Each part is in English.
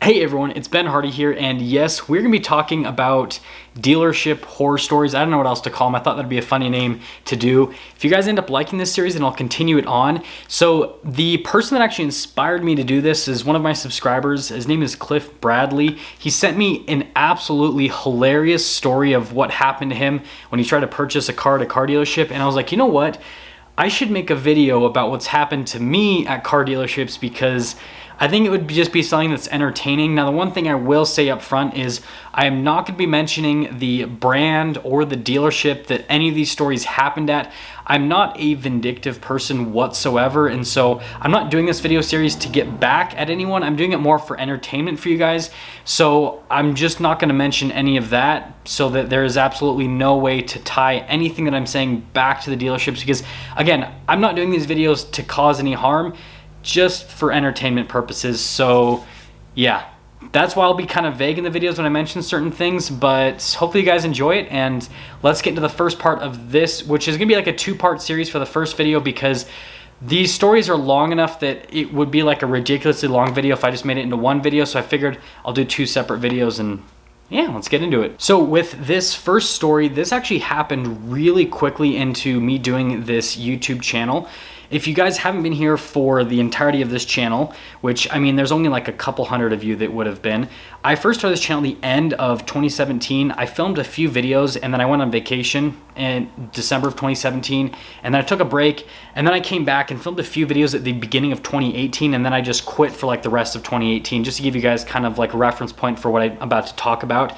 Hey everyone, it's Ben Hardy here, and yes, we're going to be talking about dealership horror stories. I don't know what else to call them. I thought that'd be a funny name to do. If you guys end up liking this series, then I'll continue it on. So the person that actually inspired me to do this is one of my subscribers. His name is Cliff Bradley. He sent me an absolutely hilarious story of what happened to him when he tried to purchase a car at a car dealership, and I was like, you know what? I should make a video about what's happened to me at car dealerships because I think it would just be something that's entertaining. Now, the one thing I will say up front is I am not going to be mentioning the brand or the dealership that any of these stories happened at. I'm not a vindictive person whatsoever, and so I'm not doing this video series to get back at anyone. I'm doing it more for entertainment for you guys. So I'm just not going to mention any of that so that there is absolutely no way to tie anything that I'm saying back to the dealerships because, again, I'm not doing these videos to cause any harm, just for entertainment purposes. So yeah, that's why I'll be kind of vague in the videos when I mention certain things, but hopefully you guys enjoy it. And let's get into the first part of this, which is gonna be like a two-part series for the first video because these stories are long enough that it would be like a ridiculously long video if I just made it into one video. So I figured I'll do two separate videos, and yeah, let's get into it. So with this first story, this actually happened really quickly into me doing this YouTube channel. If you guys haven't been here for the entirety of this channel, which, I mean, there's only like a couple hundred of you that would have been. I first started this channel at the end of 2017. I filmed a few videos and then I went on vacation in December of 2017. And then I took a break and then I came back and filmed a few videos at the beginning of 2018. And then I just quit for like the rest of 2018, just to give you guys kind of like a reference point for what I'm about to talk about.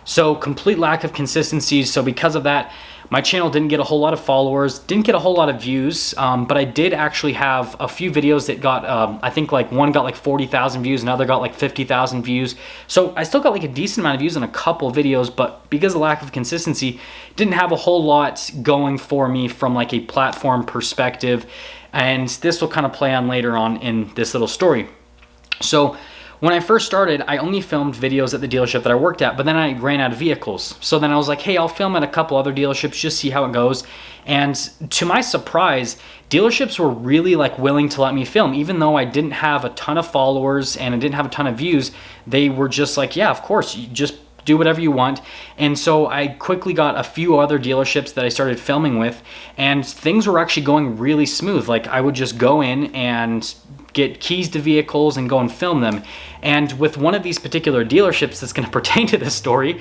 So complete lack of consistency. So because of that, my channel didn't get a whole lot of followers, didn't get a whole lot of views, but I did actually have a few videos that got, I think like one got like 40,000 views, another got like 50,000 views. So I still got like a decent amount of views on a couple videos, but because of the lack of consistency, didn't have a whole lot going for me from like a platform perspective. And this will kind of play on later on in this little story. So when I first started, I only filmed videos at the dealership that I worked at, but then I ran out of vehicles. So then I was like, hey, I'll film at a couple other dealerships, just see how it goes. And to my surprise, dealerships were really like willing to let me film. Even though I didn't have a ton of followers and I didn't have a ton of views, they were just like, yeah, of course, you just do whatever you want. And so I quickly got a few other dealerships that I started filming with, and things were actually going really smooth. Like I would just go in and get keys to vehicles and go and film them. And with one of these particular dealerships that's going to pertain to this story,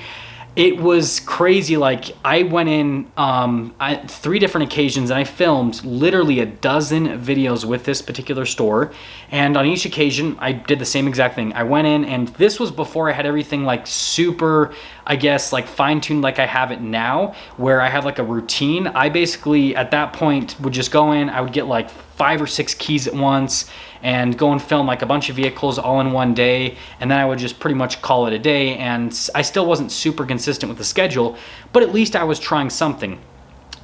it was crazy. Like I went in 3 different occasions and I filmed literally a dozen videos with this particular store. And on each occasion, I did the same exact thing. I went in, and this was before I had everything like super, I guess, like fine-tuned like I have it now, where I have like a routine. I basically, at that point, would just go in, I would get like 5 or 6 keys at once and go and film like a bunch of vehicles all in one day, and then I would just pretty much call it a day. And I still wasn't super consistent with the schedule, but at least I was trying something.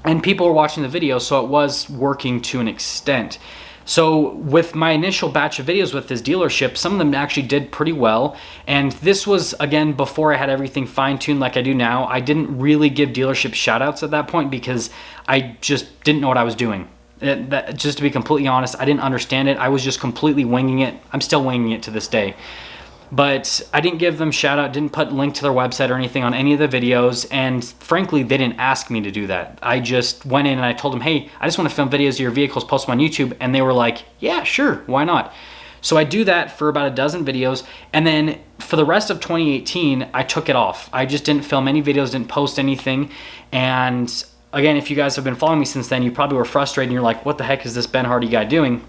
And people were watching the video, so it was working to an extent. So with my initial batch of videos with this dealership, some of them actually did pretty well. And this was, again, before I had everything fine-tuned like I do now. I didn't really give dealership shout-outs at that point because I just didn't know what I was doing. Just to be completely honest, I didn't understand it. I was just completely winging it. I'm still winging it to this day. But I didn't give them shout out, didn't put a link to their website or anything on any of the videos. And frankly, they didn't ask me to do that. I just went in and I told them, hey, I just want to film videos of your vehicles, post them on YouTube. And they were like, yeah, sure, why not? So I do that for about a dozen videos. And then for the rest of 2018, I took it off. I just didn't film any videos, didn't post anything. And again, if you guys have been following me since then, you probably were frustrated and you're like, what the heck is this Ben Hardy guy doing?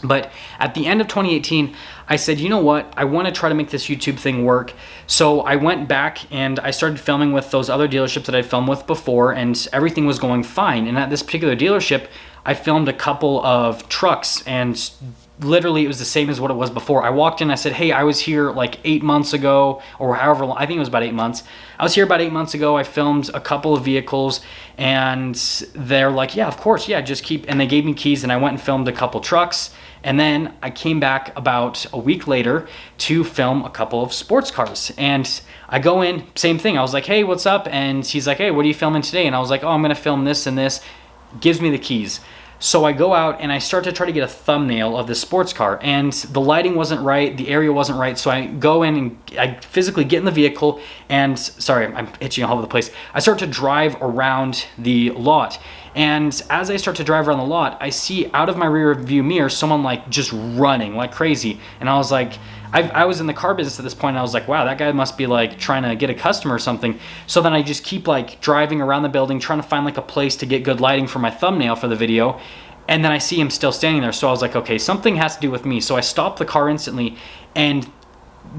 But at the end of 2018, I said, you know what? I want to try to make this YouTube thing work. So I went back and I started filming with those other dealerships that I'd filmed with before, and everything was going fine. And at this particular dealership, I filmed a couple of trucks, and literally it was the same as what it was before. I walked in, I said, hey, I was here like 8 months ago, or however long, I think it was about 8 months. I was here about 8 months ago. I filmed a couple of vehicles, and they're like, yeah, of course, yeah, just keep, and they gave me keys, and I went and filmed a couple trucks. And then I came back about a week later to film a couple of sports cars. And I go in, same thing. I was like, hey, what's up? And he's like, hey, what are you filming today? And I was like, oh, I'm gonna film this and this. Gives me the keys. So I go out and I start to try to get a thumbnail of this sports car, and the lighting wasn't right, the area wasn't right. So I go in and I physically get in the vehicle, and sorry, I'm itching all over the place. I start to drive around the lot. And as I start to drive around the lot, I see out of my rear view mirror someone like just running like crazy. And I was like, I was in the car business at this point, and I was like, wow, that guy must be like trying to get a customer or something. So then I just keep like driving around the building, trying to find like a place to get good lighting for my thumbnail for the video. And then I see him still standing there. So I was like, okay, something has to do with me. So I stopped the car instantly, and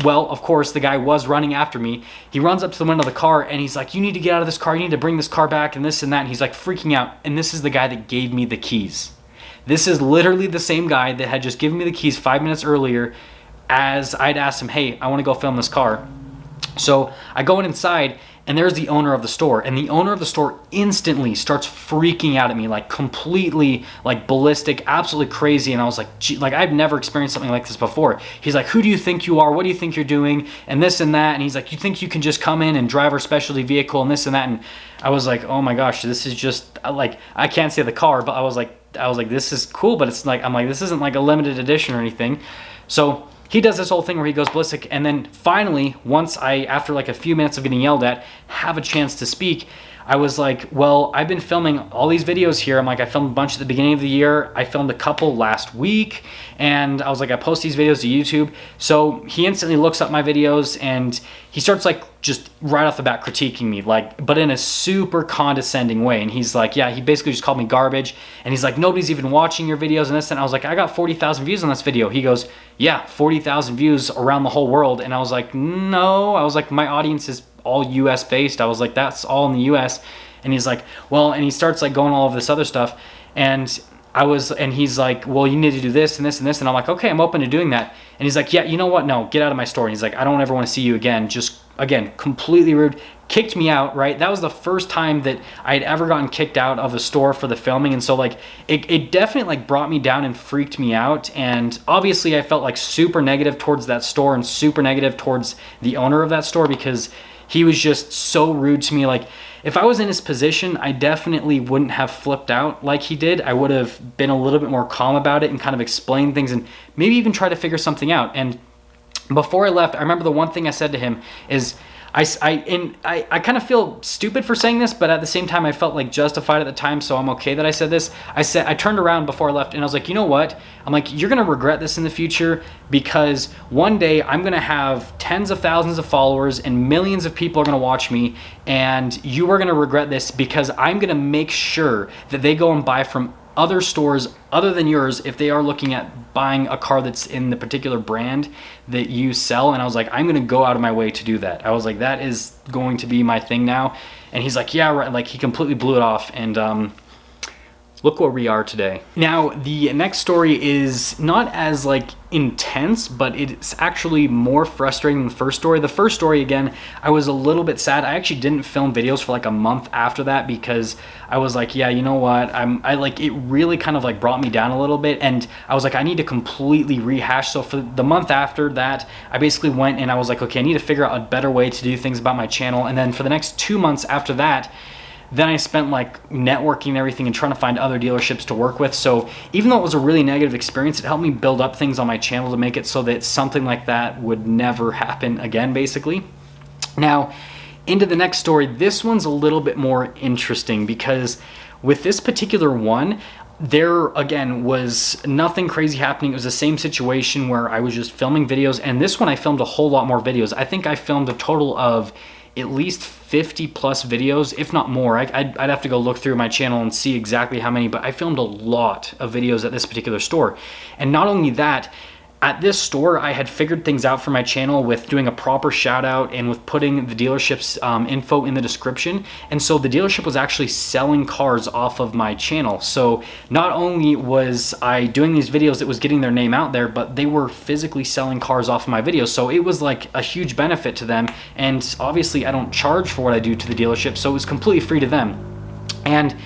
well, of course, the guy was running after me. He runs up to the window of the car and he's like, you need to get out of this car. You need to bring this car back and this and that. And he's like freaking out. And this is the guy that gave me the keys. This is literally the same guy that had just given me the keys 5 minutes earlier, as I'd asked him, hey, I want to go film this car. So I go inside, and there's the owner of the store, and the owner of the store instantly starts freaking out at me, like completely like ballistic, absolutely crazy. And I was like, gee, like I've never experienced something like this before. He's like, who do you think you are? What do you think you're doing? And this and that. And he's like, you think you can just come in and drive our specialty vehicle and this and that? And I was like, oh my gosh, this is just like, I can't say the car, but I was like, this is cool, but it's like, I'm like, this isn't like a limited edition or anything. So he does this whole thing where he goes ballistic, and then finally, once I, after like a few minutes of getting yelled at, have a chance to speak, I was like, well, I've been filming all these videos here. I'm like, I filmed a bunch at the beginning of the year. I filmed a couple last week, and I was like, I post these videos to YouTube. So he instantly looks up my videos, and he starts like just right off the bat critiquing me, like, but in a super condescending way. And he's like, yeah, he basically just called me garbage. And he's like, nobody's even watching your videos and this. And I was like, I got 40,000 views on this video. He goes, yeah, 40,000 views around the whole world. And I was like, no, I was like, my audience is all US based. I was like, that's all in the US. And he's like, well, and he starts like going all of this other stuff. And he's like, well, you need to do this and this and this. And I'm like, okay, I'm open to doing that. And he's like, yeah, you know what? No, get out of my store. And he's like, I don't ever want to see you again. Just, again, completely rude. Kicked me out, right? That was the first time that I had ever gotten kicked out of the store for the filming. And so like, it definitely like brought me down and freaked me out. And obviously I felt like super negative towards that store and super negative towards the owner of that store, because he was just so rude to me. Like, if I was in his position, I definitely wouldn't have flipped out like he did. I would have been a little bit more calm about it and kind of explained things and maybe even try to figure something out. And before I left, I remember the one thing I said to him is, I kind of feel stupid for saying this, but at the same time, I felt like justified at the time, so I'm okay that I said this. I turned around before I left, and I was like, you know what? I'm like, you're gonna regret this in the future, because one day I'm gonna have tens of thousands of followers and millions of people are gonna watch me, and you are gonna regret this, because I'm gonna make sure that they go and buy from other stores other than yours if they are looking at buying a car that's in the particular brand that you sell. And I was like, I'm gonna go out of my way to do that. I was like, that is going to be my thing now. And he's like, yeah, right. Like, he completely blew it off. And look where we are today. Now, the next story is not as like intense, but it's actually more frustrating than the first story. The first story, again, I was a little bit sad. I actually didn't film videos for like a month after that, because I was like, yeah, you know what? I like, it really kind of like brought me down a little bit. And I was like, I need to completely rehash. So for the month after that, I basically went and I was like, okay, I need to figure out a better way to do things about my channel. And then for the next 2 months after that, then I spent like networking and everything and trying to find other dealerships to work with. So even though it was a really negative experience, it helped me build up things on my channel to make it so that something like that would never happen again, basically. Now, into the next story, this one's a little bit more interesting, because with this particular one, there again was nothing crazy happening. It was the same situation where I was just filming videos, and this one I filmed a whole lot more videos. I think I filmed a total of at least 50 plus videos, if not more. I'd have to go look through my channel and see exactly how many, but I filmed a lot of videos at this particular store. And not only that, at this store, I had figured things out for my channel with doing a proper shout out and with putting the dealership's info in the description. And so the dealership was actually selling cars off of my channel. So not only was I doing these videos that was getting their name out there, but they were physically selling cars off of my videos. So it was like a huge benefit to them. And obviously I don't charge for what I do to the dealership, so it was completely free to them. And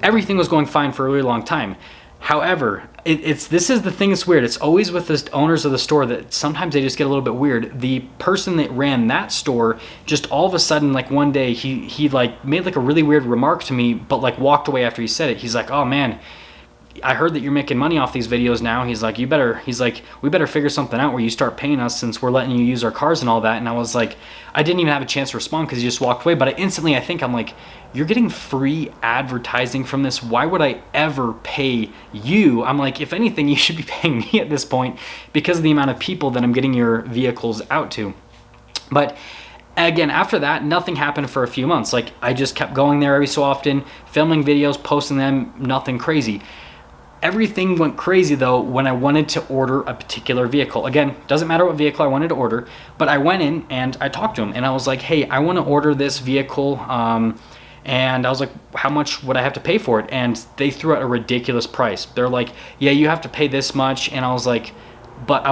everything was going fine for a really long time. However, this is the thing that's weird. It's always with the owners of the store that sometimes they just get a little bit weird. The person that ran that store, just all of a sudden, like one day, he like made like a really weird remark to me, but like walked away after he said it. He's like, oh man, I heard that you're making money off these videos now. He's like, we better figure something out where you start paying us, since we're letting you use our cars and all that. And I was like, I didn't even have a chance to respond because he just walked away. But I'm like, you're getting free advertising from this. Why would I ever pay you? I'm like, if anything, you should be paying me at this point because of the amount of people that I'm getting your vehicles out to. But again, after that, nothing happened for a few months. Like, I just kept going there every so often, filming videos, posting them, nothing crazy. Everything went crazy though when I wanted to order a particular vehicle. Again, doesn't matter what vehicle I wanted to order, but I went in and I talked to him and I was like, hey, I want to order this vehicle. And I was like, how much would I have to pay for it? And they threw out a ridiculous price. They're like, yeah, you have to pay this much. And I was like, but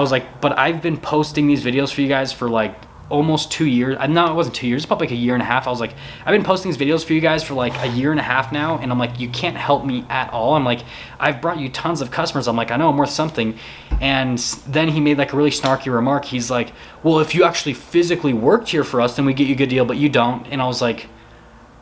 I've been posting these videos for you guys for like almost 2 years. No, it wasn't 2 years, probably like a year and a half. I was like, I've been posting these videos for you guys for like a year and a half now. And I'm like, you can't help me at all. I'm like, I've brought you tons of customers. I'm like, I know I'm worth something. And then he made like a really snarky remark. He's like, well, if you actually physically worked here for us, then we get you a good deal, but you don't. And I was like,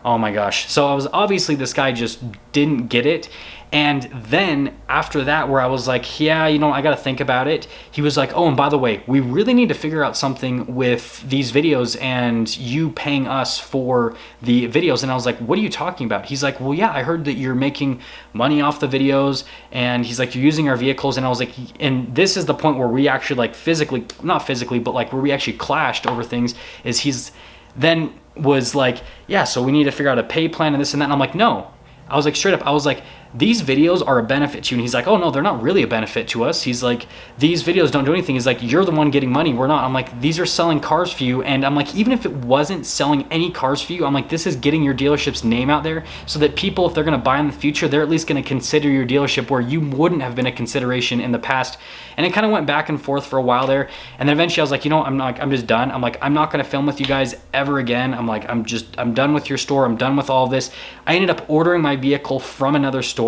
oh my gosh. So I was obviously, this guy just didn't get it. And then after that, where I was like, yeah, I got to think about it. He was like, oh, and by the way, we really need to figure out something with these videos and you paying us for the videos. And I was like, what are you talking about? He's like, well, yeah, I heard that you're making money off the videos. And he's like, you're using our vehicles. And I was like, and this is the point where we actually like not physically, but like where we actually clashed over things, is he's then was like, yeah, so we need to figure out a pay plan and this and that. And I'm like, no. I was like, straight up, I was like, these videos are a benefit to you. And he's like, oh no, they're not really a benefit to us. He's like, these videos don't do anything. He's like, you're the one getting money, we're not. I'm like, these are selling cars for you. And I'm like, even if it wasn't selling any cars for you, I'm like, this is getting your dealership's name out there so that people, if they're gonna buy in the future, they're at least gonna consider your dealership where you wouldn't have been a consideration in the past. And it kind of went back and forth for a while there. And then eventually I was like, I'm just done. I'm like, I'm not gonna film with you guys ever again. I'm like, I'm done with your store. I'm done with all this. I ended up ordering my vehicle from another store,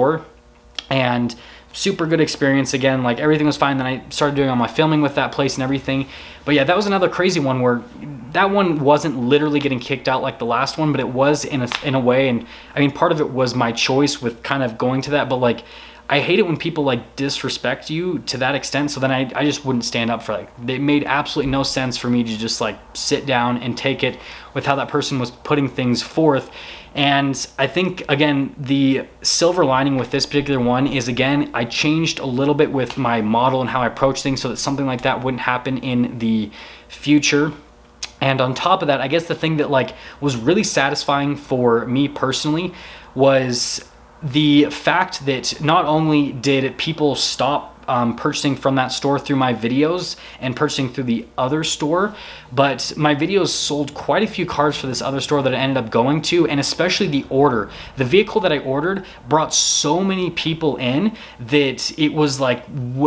and super good experience again. Like, everything was fine. Then I started doing all my filming with that place and everything. But yeah, that was another crazy one where that one wasn't literally getting kicked out like the last one, but it was in a way. And I mean, part of it was my choice with kind of going to that, but like, I hate it when people like disrespect you to that extent. So then I just wouldn't stand up for, like, it made absolutely no sense for me to just like sit down and take it with how that person was putting things forth. And I think, again, the silver lining with this particular one is, again, I changed a little bit with my model and how I approach things so that something like that wouldn't happen in the future. And on top of that, I guess the thing that like was really satisfying for me personally was the fact that not only did people stop purchasing from that store through my videos and purchasing through the other store, but my videos sold quite a few cars for this other store that I ended up going to. And especially the vehicle that I ordered brought so many people in that it was like,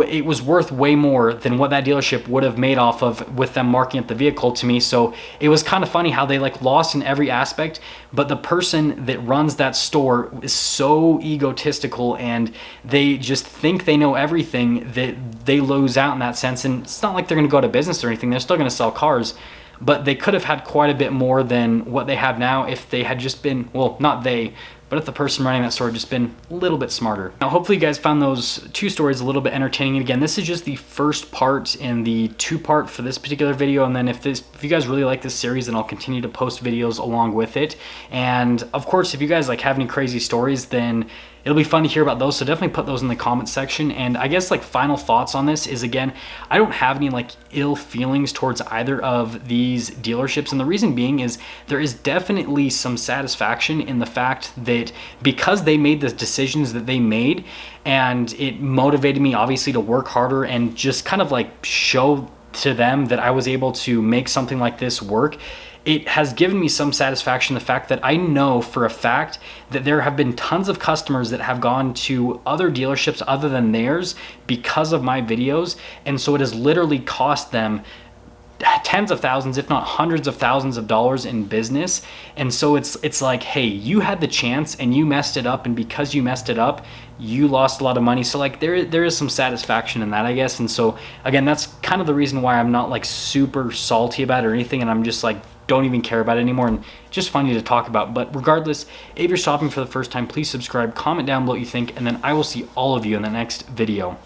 it was worth way more than what that dealership would have made off of with them marking up the vehicle to me. So it was kind of funny how they like lost in every aspect, but the person that runs that store is so egotistical and they just think they know everything that they lose out in that sense. And it's not like they're going to go to business or anything. They're still going to sell cars, but they could have had quite a bit more than what they have now if they had just been, well, not they, but if the person running that store had just been a little bit smarter. Now, hopefully you guys found those two stories a little bit entertaining. And again, this is just the first part in the two-part for this particular video. And then if you guys really like this series, then I'll continue to post videos along with it. And of course, if you guys like have any crazy stories, then it'll be fun to hear about those. So definitely put those in the comment section. And I guess like final thoughts on this is, again, I don't have any like ill feelings towards either of these dealerships. And the reason being is there is definitely some satisfaction in the fact that because they made the decisions that they made, and it motivated me obviously to work harder and just kind of like show to them that I was able to make something like this work. It has given me some satisfaction, the fact that I know for a fact that there have been tons of customers that have gone to other dealerships other than theirs because of my videos. And so it has literally cost them tens of thousands, if not hundreds of thousands of dollars in business. And so it's like, hey, you had the chance and you messed it up, and because you messed it up, you lost a lot of money. So like there is some satisfaction in that, I guess. And so again, that's kind of the reason why I'm not like super salty about it or anything, and I'm just like, don't even care about it anymore, and just funny to talk about. But regardless, if you're shopping for the first time, please subscribe, comment down below what you think, and then I will see all of you in the next video.